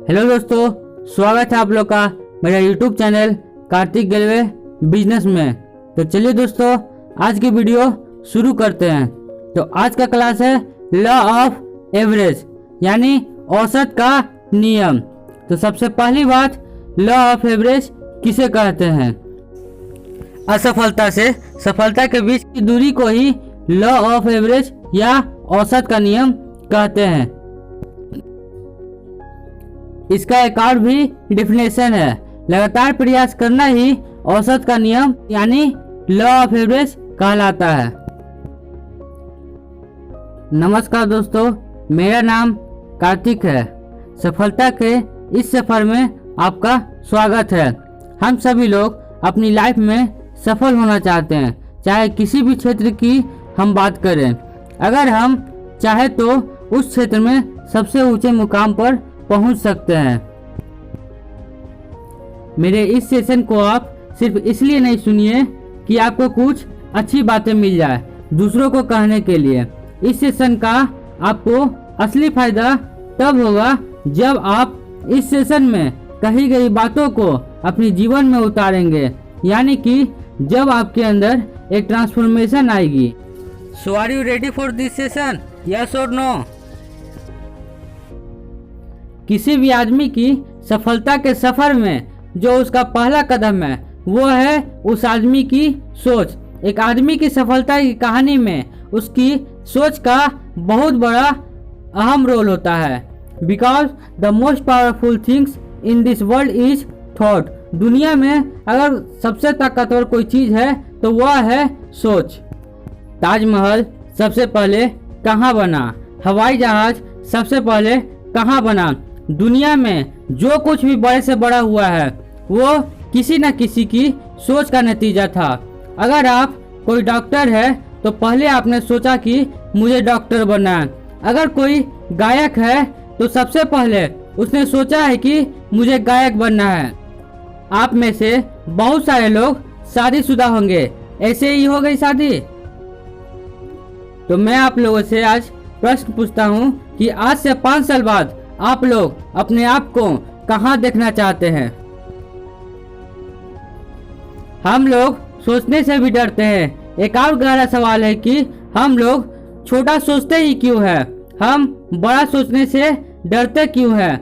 Hello दोस्तों, स्वागत है आप लोग का मेरा यूट्यूब चैनल कार्तिक गलवे बिजनेस में। तो चलिए दोस्तों, आज की वीडियो शुरू करते हैं। तो आज का क्लास है लॉ ऑफ एवरेज यानी औसत का नियम। तो सबसे पहली बात, लॉ ऑफ एवरेज किसे कहते हैं? असफलता से सफलता के बीच की दूरी को ही लॉ ऑफ एवरेज या औसत का नियम कहते हैं। इसका एक और भी डेफिनेशन है, लगातार प्रयास करना ही औसत का नियम यानी लॉ ऑफ एवरेज कहलाता है। नमस्कार दोस्तों, मेरा नाम कार्तिक है। सफलता के इस सफर में आपका स्वागत है। हम सभी लोग अपनी लाइफ में सफल होना चाहते हैं, चाहे किसी भी क्षेत्र की हम बात करें। अगर हम चाहे तो उस क्षेत्र में सबसे ऊंचे मुकाम पर पहुंच सकते हैं। मेरे इस सेशन को आप सिर्फ इसलिए नहीं सुनिए कि आपको कुछ अच्छी बातें मिल जाए दूसरों को कहने के लिए। इस सेशन का आपको असली फायदा तब होगा जब आप इस सेशन में कही गई बातों को अपने जीवन में उतारेंगे, यानी कि जब आपके अंदर एक ट्रांसफॉर्मेशन आएगी। So are you ready for this session? Yes और नो? किसी भी आदमी की सफलता के सफर में जो उसका पहला कदम है वो है उस आदमी की सोच। एक आदमी की सफलता की कहानी में उसकी सोच का बहुत बड़ा अहम रोल होता है। Because the most powerful things in this world is thought. दुनिया में अगर सबसे ताकतवर कोई चीज है तो वह है सोच। ताजमहल सबसे पहले कहाँ बना? हवाई जहाज सबसे पहले कहाँ बना? दुनिया में जो कुछ भी बड़े से बड़ा हुआ है वो किसी न किसी की सोच का नतीजा था। अगर आप कोई डॉक्टर है तो पहले आपने सोचा कि मुझे डॉक्टर बनना है। अगर कोई गायक है तो सबसे पहले उसने सोचा है कि मुझे गायक बनना है। आप में से बहुत सारे लोग शादीशुदा होंगे, ऐसे ही हो गई शादी। तो मैं आप लोगों से आज प्रश्न पूछता हूँ कि आज से 5 साल बाद आप लोग अपने आप को कहाँ देखना चाहते हैं? हम लोग सोचने से भी डरते हैं। एक और गहरा सवाल है कि हम लोग छोटा सोचते ही क्यों है? हम बड़ा सोचने से डरते क्यों है?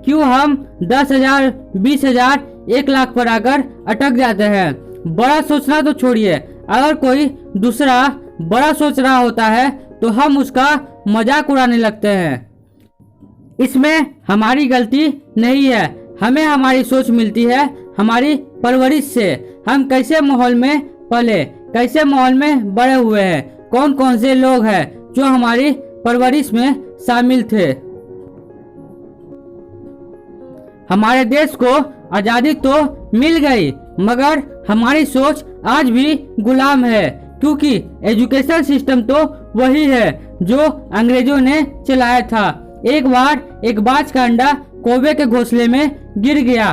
क्यों हम 10,000, 20,000, 1 लाख पर आकर अटक जाते हैं? बड़ा सोचना तो छोड़िए, अगर कोई दूसरा बड़ा सोच रहा होता है तो हम उसका मजाक उड़ाने लगते हैं। इसमें हमारी गलती नहीं है। हमें हमारी सोच मिलती है हमारी परवरिश से। हम कैसे माहौल में पले, कैसे माहौल में बड़े हुए हैं, कौन कौन से लोग हैं जो हमारी परवरिश में शामिल थे। हमारे देश को आजादी तो मिल गई मगर हमारी सोच आज भी गुलाम है, क्योंकि एजुकेशन सिस्टम तो वही है जो अंग्रेजों ने चलाया था। एक बार एक बाज का अंडा कौवे के घोंसले में गिर गया।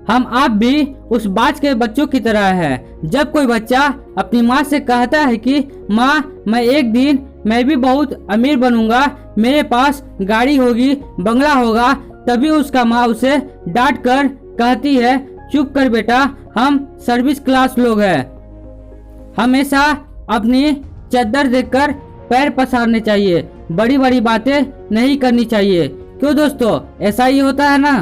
हम आप भी उस बाज के बच्चों की तरह है। जब कोई बच्चा अपनी माँ से कहता है कि माँ, मैं एक दिन मैं भी बहुत अमीर बनूंगा, मेरे पास गाड़ी होगी, बंगला होगा, तभी उसका माँ उसे डांट कर कहती है, चुप कर बेटा, हम सर्विस क्लास लोग हैं। हमेशा अपनी चद्दर देखकर पैर पसारने चाहिए, बड़ी बड़ी बातें नहीं करनी चाहिए। क्यों दोस्तों, ऐसा ही होता है ना?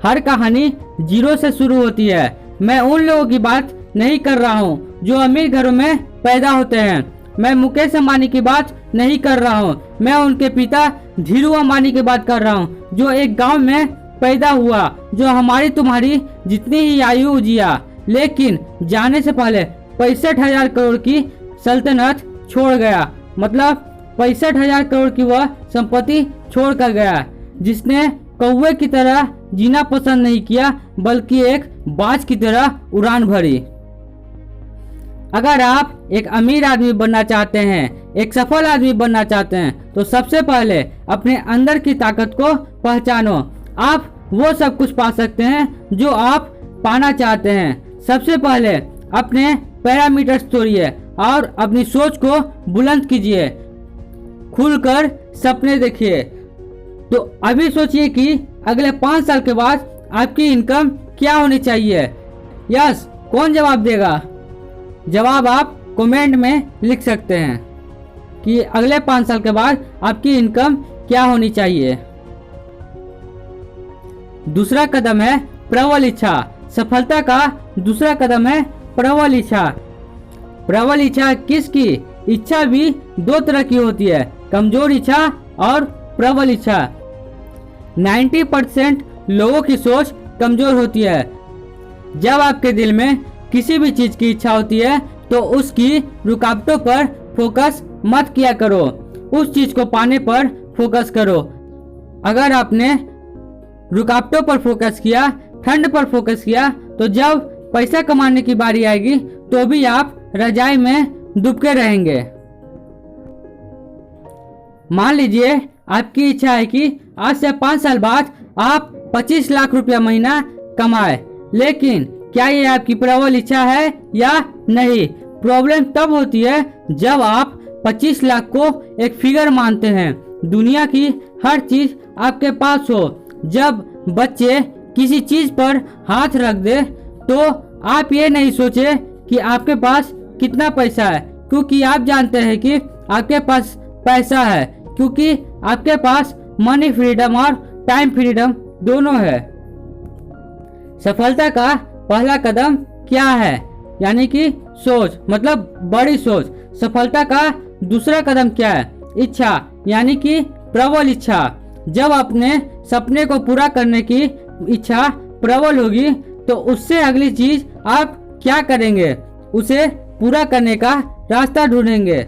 हर कहानी जीरो से शुरू होती है। मैं उन लोगों की बात नहीं कर रहा हूँ जो अमीर घरों में पैदा होते हैं। मैं मुकेश अंबानी की बात नहीं कर रहा हूँ। मैं उनके पिता धीरू अंबानी की बात कर रहा हूँ जो एक गांव में पैदा हुआ, जो हमारी तुम्हारी जितनी ही आयु जिया, लेकिन जाने से पहले 65,000 करोड़ की सल्तनत छोड़ गया। मतलब 65,000 करोड़ की वह संपत्ति छोड़ कर गया, जिसने कौवे की तरह जीना पसंद नहीं किया बल्कि एक बाज की तरह उड़ान भरी। अगर आप एक अमीर आदमी बनना चाहते हैं, एक सफल आदमी बनना चाहते हैं, तो सबसे पहले अपने अंदर की ताकत को पहचानो। आप वो सब कुछ पा सकते हैं जो आप पाना चाहते हैं। सबसे पहले अपने पैरामीटर्स तोड़िए और अपनी सोच को बुलंद कीजिए। खुलकर सपने देखिए। तो अभी सोचिए कि अगले 5 साल के बाद आपकी इनकम क्या होनी चाहिए। यस, कौन जवाब देगा? जवाब आप कमेंट में लिख सकते हैं कि अगले 5 साल के बाद आपकी इनकम क्या होनी चाहिए। दूसरा कदम है प्रबल इच्छा। सफलता का दूसरा कदम है प्रबल इच्छा। प्रबल इच्छा किसकी? इच्छा भी 2 तरह की होती है, कमजोर इच्छा और प्रबल इच्छा। 90% लोगों की सोच कमजोर होती है। जब आपके दिल में किसी भी चीज की इच्छा होती है तो उसकी रुकावटों पर फोकस मत किया करो, उस चीज को पाने पर फोकस करो। अगर आपने रुकावटों पर फोकस किया, ठंड पर फोकस किया, तो जब पैसा कमाने की बारी आएगी तो भी आप रजाई में डूबके रहेंगे। मान लीजिए आपकी इच्छा है कि आज से 5 साल बाद आप 25 लाख रुपया महीना कमाए, लेकिन क्या ये आपकी प्रबल इच्छा है या नहीं? प्रॉब्लम तब होती है जब आप 25 लाख को एक फिगर मानते हैं, दुनिया की हर चीज आपके पास हो। जब बच्चे किसी चीज पर हाथ रख दे तो आप ये नहीं सोचे कि आपके पास कितना पैसा है, क्योंकि आप जानते हैं कि आपके पास पैसा है, क्योंकि आपके पास मनी फ्रीडम और टाइम फ्रीडम दोनों है। सफलता का पहला कदम क्या है? यानी कि सोच, मतलब बड़ी सोच। सफलता का दूसरा कदम क्या है? इच्छा, यानी कि प्रबल इच्छा। जब अपने सपने को पूरा करने की इच्छा प्रबल होगी तो उससे अगली चीज आप क्या करेंगे? उसे पूरा करने का रास्ता ढूंढेंगे।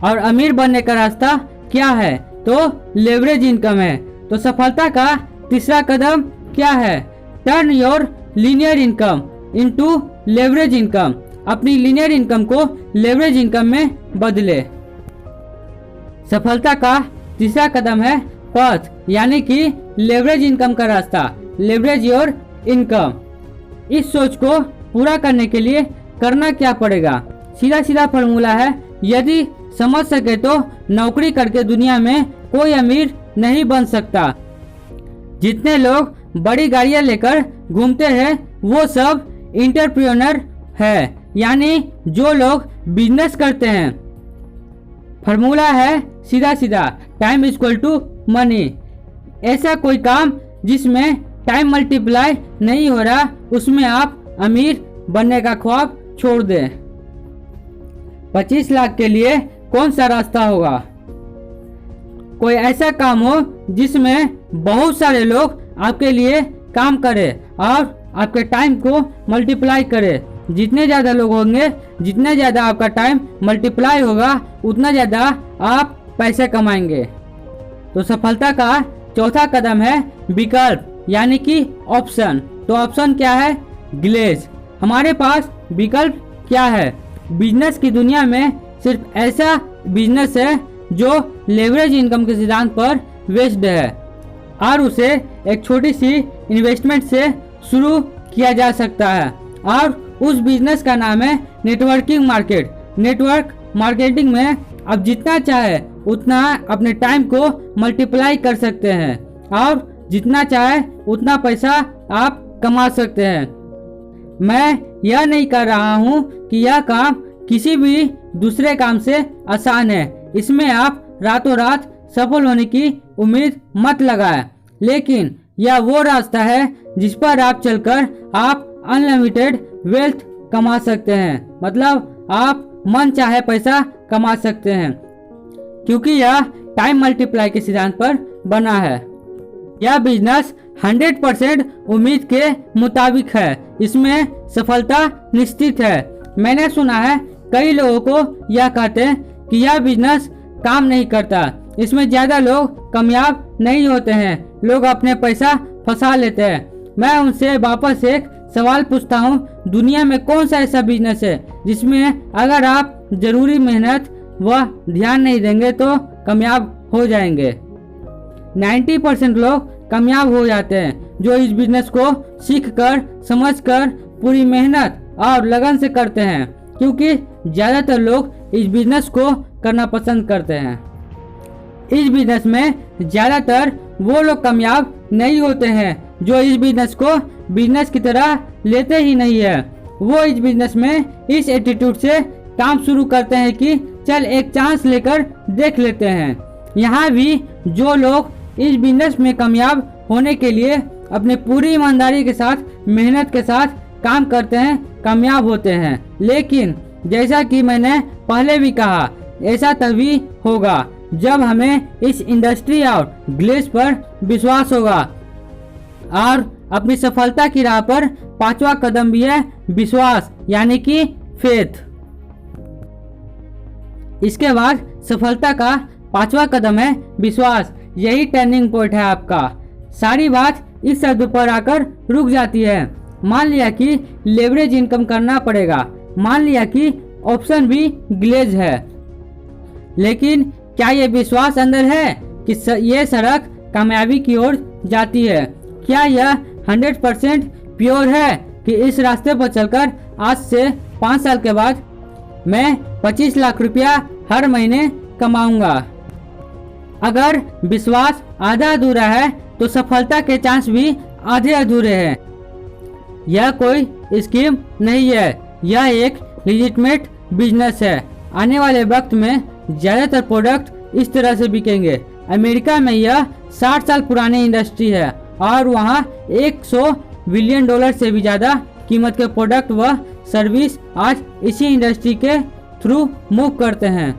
और अमीर बनने का रास्ता क्या है? तो लेवरेज इनकम है। तो सफलता का तीसरा कदम क्या है? Turn your linear income into leverage income. अपनी लीनियर इनकम को लेवरेज इनकम में बदले। सफलता का तीसरा कदम है पथ, यानी कि लेवरेज इनकम का रास्ता, लेवरेज योर इनकम। इस सोच को पूरा करने के लिए करना क्या पड़ेगा? सीधा सीधा फॉर्मूला है, यदि समझ सके तो नौकरी करके दुनिया में कोई अमीर नहीं बन सकता। जितने लोग बड़ी गाड़ियां लेकर घूमते हैं वो सब एंटरप्रेन्योर है, यानी जो लोग बिजनेस करते हैं। फॉर्मूला है सीधा सीधा, time is equal to money. ऐसा कोई काम जिसमें टाइम मल्टीप्लाई नहीं हो रहा, उसमें आप अमीर बनने का ख्वाब छोड़ दें। 25 लाख के लिए कौन सा रास्ता होगा? कोई ऐसा काम हो जिसमें बहुत सारे लोग आपके लिए काम करें और आपके टाइम को मल्टीप्लाई करें। जितने ज़्यादा लोग होंगे, जितना ज़्यादा आपका टाइम मल्टीप्लाई होगा, उतना ज़्यादा आप पैसे कमाएंगे। तो सफलता का चौथा कदम है विकल्प, यानी कि ऑप्शन। तो ऑप्शन क्या है? ग्लेज। हमारे पास विकल्प क्या है? बिजनेस की दुनिया में सिर्फ ऐसा बिजनेस है जो लेवरेज इनकम के सिद्धांत पर बेस्ड है और उसे एक छोटी सी इन्वेस्टमेंट से शुरू किया जा सकता है, और उस बिजनेस का नाम है नेटवर्किंग मार्केट। नेटवर्क मार्केटिंग में आप जितना चाहे उतना अपने टाइम को मल्टीप्लाई कर सकते हैं और जितना चाहे उतना पैसा आप कमा सकते हैं। मैं यह नहीं कर रहा हूँ कि यह काम किसी भी दूसरे काम से आसान है, इसमें आप रातों रात सफल होने की उम्मीद मत लगाएं, लेकिन यह वो रास्ता है जिस पर आप चलकर आप अनलिमिटेड वेल्थ कमा सकते हैं। मतलब आप मन चाहे पैसा कमा सकते हैं, क्योंकि यह टाइम मल्टीप्लाई के सिद्धांत पर बना है। यह बिजनेस 100% उम्मीद के मुताबिक है, इसमें सफलता निश्चित है। मैंने सुना है कई लोगों को यह कहते हैं कि यह बिजनेस काम नहीं करता, इसमें ज्यादा लोग कामयाब नहीं होते हैं, लोग अपने पैसा फंसा लेते हैं। मैं उनसे वापस एक सवाल पूछता हूँ, दुनिया में कौन सा ऐसा बिजनेस है जिसमें अगर आप जरूरी मेहनत व ध्यान नहीं देंगे तो कामयाब हो जाएंगे? 90% लोग कामयाब हो जाते हैं जो इस बिजनेस को सीखकर, समझकर, पूरी मेहनत और लगन से करते हैं, क्योंकि ज्यादातर लोग इस बिजनेस को करना पसंद करते हैं। इस बिजनेस में ज़्यादातर वो लोग कामयाब नहीं होते हैं जो इस बिजनेस को बिजनेस की तरह लेते ही नहीं है। वो इस बिजनेस में इस एटीट्यूड से काम शुरू करते हैं कि चल एक चांस लेकर देख लेते हैं। यहाँ भी जो लोग इस बिजनेस में कामयाब होने के लिए अपनी पूरी ईमानदारी के साथ, मेहनत के साथ काम करते हैं, कामयाब होते हैं। लेकिन जैसा कि मैंने पहले भी कहा, ऐसा तभी होगा जब हमें इस इंडस्ट्री और ग्लिच पर विश्वास होगा। और अपनी सफलता की राह पर पांचवा कदम भी है विश्वास, यानी कि फेथ। इसके बाद सफलता का पांचवा कदम है विश्वास। यही टर्निंग पॉइंट है आपका। सारी बात इस शब्द पर आकर रुक जाती है। मान लिया कि लेवरेज इनकम करना पड़ेगा, मान लिया कि ऑप्शन भी ग्लेज है, लेकिन क्या ये विश्वास अंदर है कि ये सड़क कामयाबी की ओर जाती है? क्या यह 100% प्योर है कि इस रास्ते पर चलकर आज से 5 साल के बाद मैं 25 लाख रुपया हर महीने कमाऊंगा? अगर विश्वास आधा अधूरा है तो सफलता के चांस भी आधे अधूरे हैं। यह कोई स्कीम नहीं है, यह एक लेजिटिमेट बिजनेस है। आने वाले वक्त में ज़्यादातर प्रोडक्ट इस तरह से बिकेंगे। अमेरिका में यह 60 साल पुरानी इंडस्ट्री है और वहाँ 100 बिलियन डॉलर से भी ज़्यादा कीमत के प्रोडक्ट व सर्विस आज इसी इंडस्ट्री के थ्रू मूव करते हैं।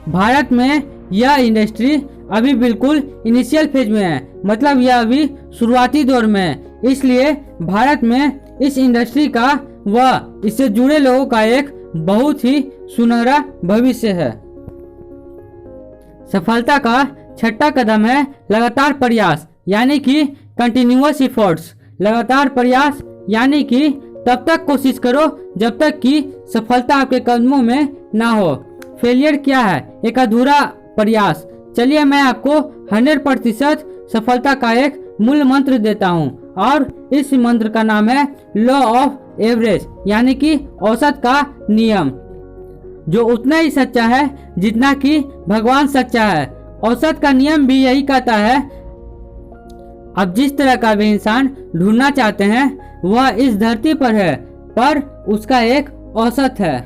भारत में यह इंडस्ट्री अभी बिल्कुल इनिशियल फेज में है, मतलब यह अभी शुरुआती दौर में है। इसलिए भारत में इस इंडस्ट्री का व इससे जुड़े लोगों का एक बहुत ही सुनहरा भविष्य है। सफलता का छठा कदम है लगातार प्रयास, यानी कि कंटिन्यूअस एफर्ट्स। लगातार प्रयास यानी कि तब तक कोशिश करो जब तक कि सफलता आपके कदमों में ना हो। फेलियर क्या है? एक अधूरा प्रयास। चलिए मैं आपको 100% सफलता का एक मूल मंत्र देता हूँ और इस मंत्र का नाम है लॉ ऑफ एवरेज, यानी कि औसत का नियम, जो उतना ही सच्चा है जितना कि भगवान सच्चा है। औसत का नियम भी यही कहता है, अब जिस तरह का भी इंसान ढूंढना चाहते हैं वह इस धरती पर है, पर उसका एक औसत है।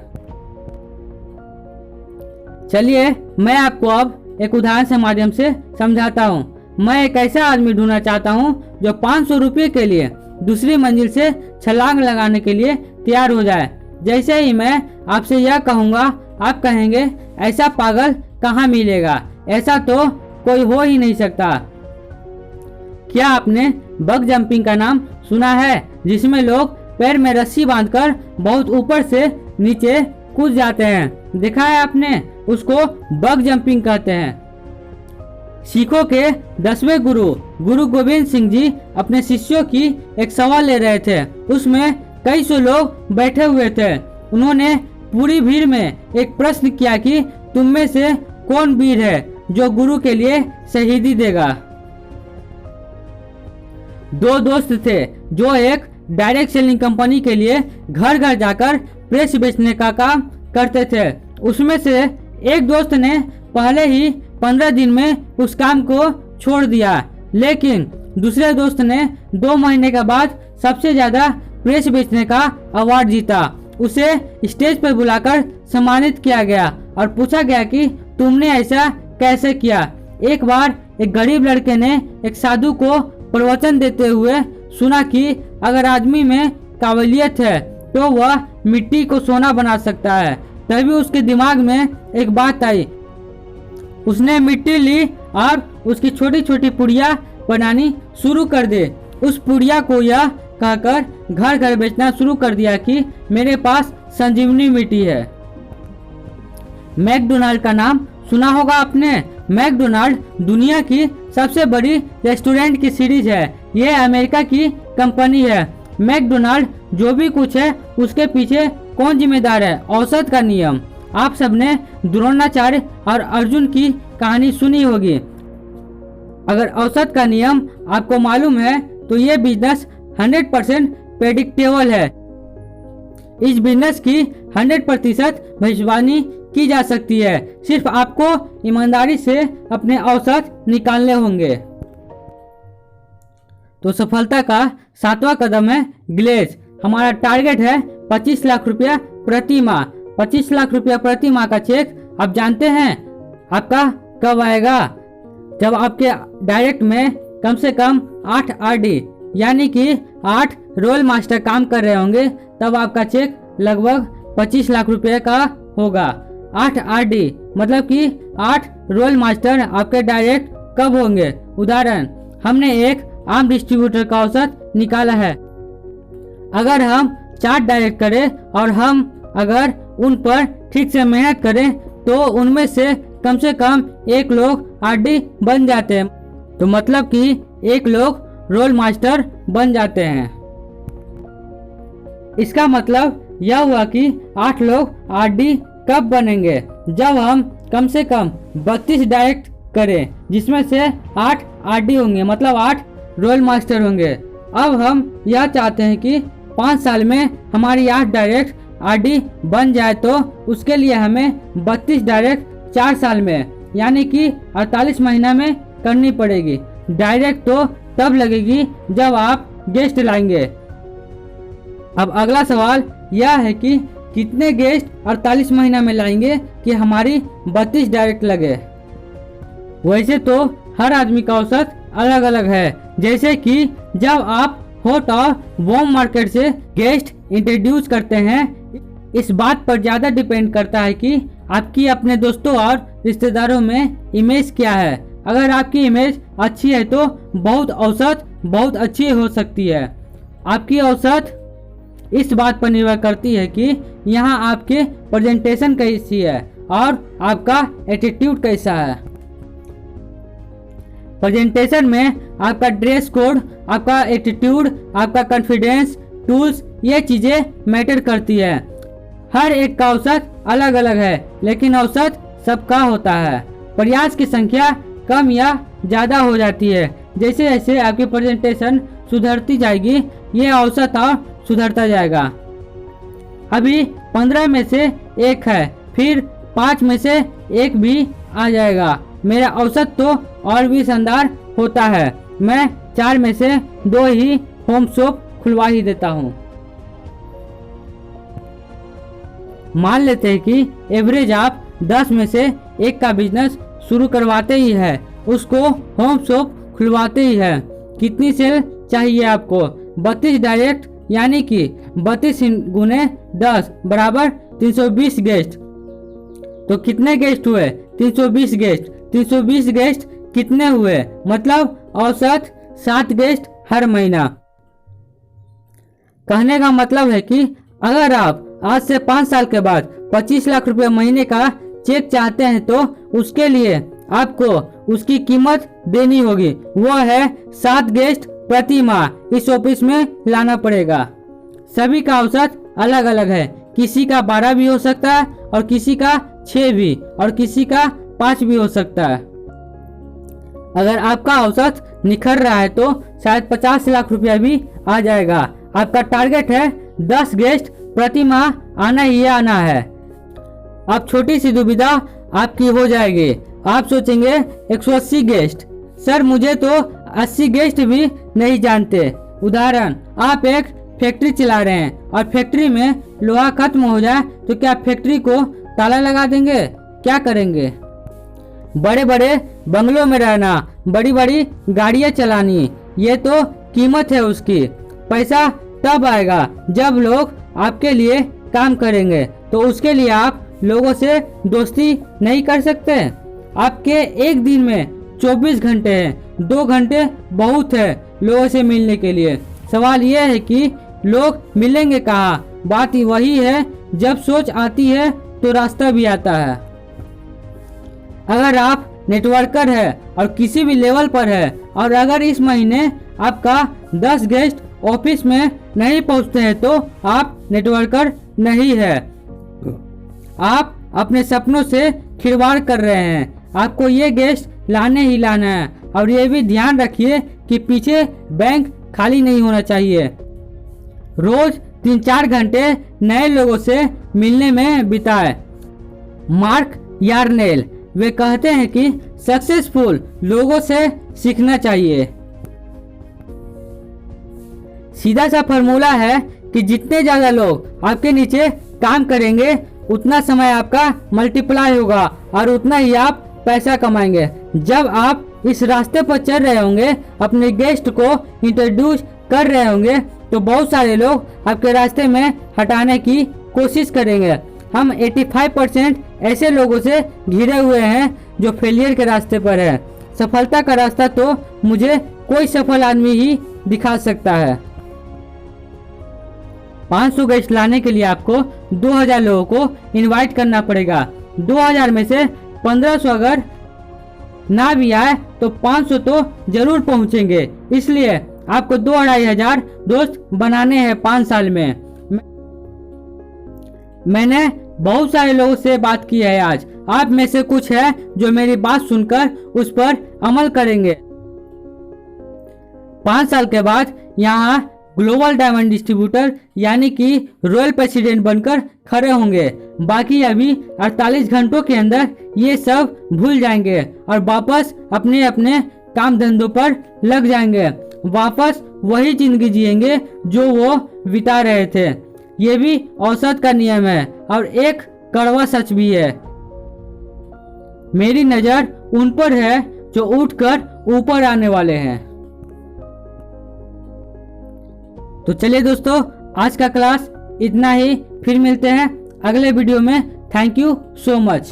चलिए मैं आपको अब एक उदाहरण के माध्यम से समझाता हूँ। मैं एक ऐसा आदमी ढूंढना चाहता हूँ जो 500 रुपये के लिए दूसरी मंजिल से छलांग लगाने के लिए तैयार हो जाए। जैसे ही मैं आपसे यह कहूँगा, आप कहेंगे ऐसा पागल कहाँ मिलेगा, ऐसा तो कोई हो ही नहीं सकता। क्या आपने बग जंपिंग का नाम सुना है, जिसमें लोग पैर में रस्सी बांधकर बहुत ऊपर से नीचे कूद जाते हैं? देखा है आपने? उसको बग जंपिंग कहते हैं। सिखों के 10वें गुरु गोविंद सिंह जी अपने शिष्यों की एक सभा ले रहे थे। उसमें कई सौ लोग बैठे हुए थे। उन्होंने पूरी भीड़ में एक प्रश्न किया कि तुम में से कौन वीर है जो गुरु के लिए शहीदी देगा? 2 दोस्त थे जो एक डायरेक्ट सेलिंग कंपनी के लिए घर घर जाकर प्रेस बेचने का काम करते थे। उसमें से एक दोस्त ने पहले ही 15 दिन में उस काम को छोड़ दिया, लेकिन दूसरे दोस्त ने 2 महीने के बाद सबसे ज्यादा प्रेस बेचने का अवार्ड जीता। उसे स्टेज पर बुलाकर सम्मानित किया गया और पूछा गया कि तुमने ऐसा कैसे किया। एक बार एक गरीब लड़के ने एक साधु को प्रवचन देते हुए सुना कि अगर आदमी में काबिलियत है तो वह मिट्टी को सोना बना सकता है। तभी उसके दिमाग में एक बात आई। उसने मिट्टी ली और उसकी छोटी छोटी पुड़िया बनानी शुरू कर दे। उस पुड़िया को यह कहकर घर घर बेचना शुरू कर दिया कि मेरे पास संजीवनी मिट्टी है। मैकडोनाल्ड का नाम सुना होगा आपने। मैकडोनाल्ड दुनिया की सबसे बड़ी रेस्टोरेंट की सीरीज है। यह अमेरिका की कंपनी है। मैकडोनाल्ड जो भी कुछ है उसके पीछे कौन जिम्मेदार है? औसत का नियम। आप सबने द्रोणाचार्य और अर्जुन की कहानी सुनी होगी। अगर औसत का नियम आपको मालूम है तो ये बिजनेस 100% प्रेडिक्टेबल है। इस बिजनेस की 100% भविष्यवाणी की जा सकती है। सिर्फ आपको ईमानदारी से अपने औसत निकालने होंगे। तो सफलता का 7वां कदम है ग्लेज। हमारा टारगेट है 25 लाख रुपया प्रति माह। 25 लाख रुपया प्रति माह का चेक आप जानते हैं आपका कब आएगा? जब आपके डायरेक्ट में कम से कम 8 RD यानी कि 8 रोल मास्टर काम कर रहे होंगे, तब आपका चेक लगभग 25 लाख रुपए का होगा। 8 RD मतलब कि 8 रोल मास्टर आपके डायरेक्ट कब होंगे? उदाहरण, हमने एक आम डिस्ट्रीब्यूटर का औसत निकाला है। अगर हम 4 डायरेक्ट करें और हम अगर उन पर ठीक से मेहनत करें तो उनमें से कम एक लोग RD बन जाते हैं। तो मतलब कि एक लोग रोल मास्टर बन जाते हैं। इसका मतलब यह हुआ कि 8 लोग RD कब बनेंगे? जब हम कम से कम 32 डायरेक्ट करें, जिसमें से 8 RD होंगे, मतलब 8 रोल मास्टर होंगे। अब हम यह चाहते हैं कि 5 साल में हमारी 8 डायरेक्ट RD बन जाए, तो उसके लिए हमें 32 डायरेक्ट 4 साल में यानी कि 48 महीना में करनी पड़ेगी। डायरेक्ट तो तब लगेगी जब आप गेस्ट लाएंगे। अब अगला सवाल यह है कि कितने गेस्ट 48 महीना में लाएंगे कि हमारी 32 डायरेक्ट लगे। वैसे तो हर आदमी का औसत अलग अलग है। जैसे कि जब आप हॉट और वार्म मार्केट से गेस्ट इंट्रोड्यूस करते हैं, इस बात पर ज़्यादा डिपेंड करता है कि आपकी अपने दोस्तों और रिश्तेदारों में इमेज क्या है। अगर आपकी इमेज अच्छी है तो औसत बहुत अच्छी हो सकती है। आपकी औसत इस बात पर निर्भर करती है कि यहाँ आपके प्रेजेंटेशन कैसी है और आपका एटीट्यूड कैसा है। प्रेजेंटेशन में आपका ड्रेस कोड, आपका एटीट्यूड, आपका कॉन्फिडेंस, टूल्स, ये चीज़ें मैटर करती है। हर एक का औसत अलग अलग है, लेकिन औसत सबका होता है। प्रयास की संख्या कम या ज़्यादा हो जाती है। जैसे जैसे आपकी प्रेजेंटेशन सुधरती जाएगी, ये औसत और सुधरता जाएगा। अभी 15 में से 1 है, फिर 5 में से 1 भी आ जाएगा। मेरा औसत तो और भी शानदार होता है। मैं 4 में से 2 ही होम शॉप खुलवा ही देता हूँ। मान लेते हैं कि एवरेज आप 10 में से 1 का बिजनेस शुरू करवाते ही है, उसको होम शॉप खुलवाते ही है। कितनी सेल चाहिए आपको? 32 डायरेक्ट यानी कि 32 गुने 10 बराबर 320 गेस्ट। तो कितने गेस्ट हुए? 320 गेस्ट। 320 गेस्ट कितने हुए? मतलब औसत 7 गेस्ट हर महीना। कहने का मतलब है कि अगर आप आज से 5 साल के बाद 25 लाख रुपए महीने का चेक चाहते हैं तो उसके लिए आपको उसकी कीमत देनी होगी। वो है 7 गेस्ट प्रति माह इस ऑफिस में लाना पड़ेगा। सभी का औसत अलग अलग है। किसी का 12 भी हो सकता है और किसी का 6 भी और किसी का 5 भी हो सकता है। अगर आपका औसत निखर रहा है तो शायद 50 लाख रुपया भी आ जाएगा। आपका टारगेट है 10 गेस्ट प्रति माह आना ही आना है। अब छोटी सी दुविधा आपकी हो जाएगी। आप सोचेंगे 180 गेस्ट, सर मुझे तो 80 गेस्ट भी नहीं जानते। उदाहरण, आप एक फैक्ट्री चला रहे हैं और फैक्ट्री में लोहा खत्म हो जाए तो क्या फैक्ट्री को ताला लगा देंगे? क्या करेंगे? बड़े बड़े बंगलों में रहना, बड़ी बड़ी गाड़ियां चलानी, ये तो कीमत है उसकी। पैसा तब आएगा जब लोग आपके लिए काम करेंगे। तो उसके लिए आप लोगों से दोस्ती नहीं कर सकते। आपके एक दिन में 24 घंटे हैं, 2 घंटे बहुत है लोगों से मिलने के लिए। सवाल यह है कि लोग मिलेंगे कहाँ? बात ही वही है, जब सोच आती है तो रास्ता भी आता है। अगर आप नेटवर्कर है और किसी भी लेवल पर है और अगर इस महीने आपका 10 गेस्ट ऑफिस में नहीं पहुंचते हैं तो आप नेटवर्कर नहीं है। आप अपने सपनों से खिलवाड़ कर रहे हैं। आपको ये गेस्ट लाने ही लाना है। और ये भी ध्यान रखिए कि पीछे बैंक खाली नहीं होना चाहिए। रोज 3-4 घंटे नए लोगों से मिलने में बिताएं। मार्क यार्नेल। वे कहते हैं कि सक्सेसफुल लोगों से सीखना चाहिए। सीधा सा फॉर्मूला है कि जितने ज़्यादा लोग आपके नीचे काम करेंगे उतना समय आपका मल्टीप्लाई होगा और उतना ही आप पैसा कमाएंगे। जब आप इस रास्ते पर चल रहे होंगे, अपने गेस्ट को इंट्रोड्यूस कर रहे होंगे, तो बहुत सारे लोग आपके रास्ते में हटाने की कोशिश करेंगे। हम 85% ऐसे लोगों से घिरे हुए हैं जो फेलियर के रास्ते पर है। सफलता का रास्ता तो मुझे कोई सफल आदमी ही दिखा सकता है। 500 गेस्ट लाने के लिए आपको 2000 लोगों को इनवाइट करना पड़ेगा। 2000 में से 1500 अगर ना भी आए तो 500 तो जरूर पहुंचेंगे। इसलिए आपको 2-2500 दोस्त बनाने हैं 5 साल में। मैंने बहुत सारे लोगों से बात की है आज। आप में से कुछ है जो मेरी बात सुनकर उस पर अमल करेंगे। 5 साल के बाद यहाँ ग्लोबल डायमंड डिस्ट्रीब्यूटर यानी कि रॉयल प्रेसिडेंट बनकर खड़े होंगे। बाकी अभी 48 घंटों के अंदर ये सब भूल जाएंगे और वापस अपने अपने काम धंधों पर लग जाएंगे। वापस वही जिंदगी जिएंगे जो वो बिता रहे थे। ये भी औसत का नियम है और एक कड़वा सच भी है। मेरी नज़र उन पर है जो उठकर ऊपर आने वाले हैं। तो चलिए दोस्तों, आज का क्लास इतना ही। फिर मिलते हैं अगले वीडियो में। Thank you so much.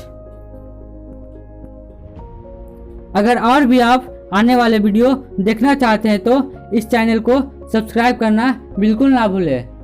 अगर और भी आप आने वाले वीडियो देखना चाहते हैं तो इस चैनल को सब्सक्राइब करना बिल्कुल ना भूलें।